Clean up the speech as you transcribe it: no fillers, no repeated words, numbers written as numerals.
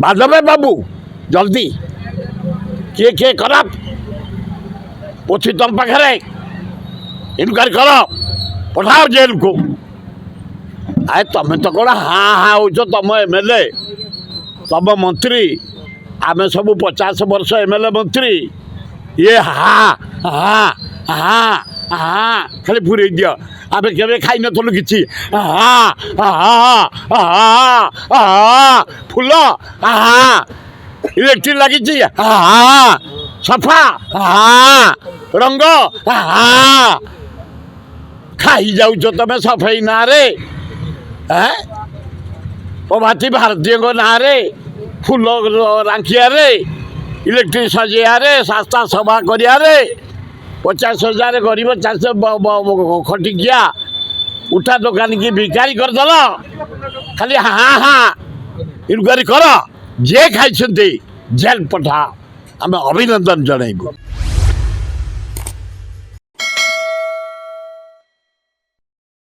ବାଦବେ ବାବୁ ଜଲ୍ଦି କିଏ କିଏ ଖରାପ ଅଛି ତମ ପାଖରେ ଇନକ୍ୱାରି କର ପଠାଅ ଜେଲକୁ। ଆଏ ତମେ ତ କ'ଣ ହାଁ ହାଁ ହେଉଛ ତମ MLA ତମ ମନ୍ତ୍ରୀ ଆମେ ସବୁ 50 ବର୍ଷ MLA ମନ୍ତ୍ରୀ ଇଏ ହାଁ ହାଁ ହାଁ ହାଁ ଖାଲି ପୁରେଇ ଦିଅ ଆମେ କେବେ ଖାଇନଥିଲୁ କିଛି ହାଁ ହାଁ ହାଁ ହାଁ ଫୁଲ ହାଁ ଇଲେକ୍ଟ୍ରି ଲାଗିଛି ହାଁ ସଫା ହାଁ ରଙ୍ଗ ହାଁ ଖାଇଯାଉଛ ତମେ ସଫେଇ ନାଁରେ ପ୍ରଭାତୀ ଭାରତୀୟଙ୍କ ନାଁରେ ଫୁଲ ରାଙ୍କିଆରେ ଇଲେକ୍ଟ୍ରି ସଜେଇବାରେ ରାସ୍ତା ସଫା କରିବାରେ 50,000 ଗରିବ ଚାଷ ଖଟିକିଆ ଉଠା ଦୋକାନୀ ଭିକାରୀ କରିଦେଲ ଖାଲି ହାଁ ହାଁ ଇନକ୍ୱାରି କର ଯିଏ ଖାଇଛନ୍ତି ଜେଲ୍ ପଠା ଆମେ ଅଭିନନ୍ଦନ ଜଣାଇବୁ।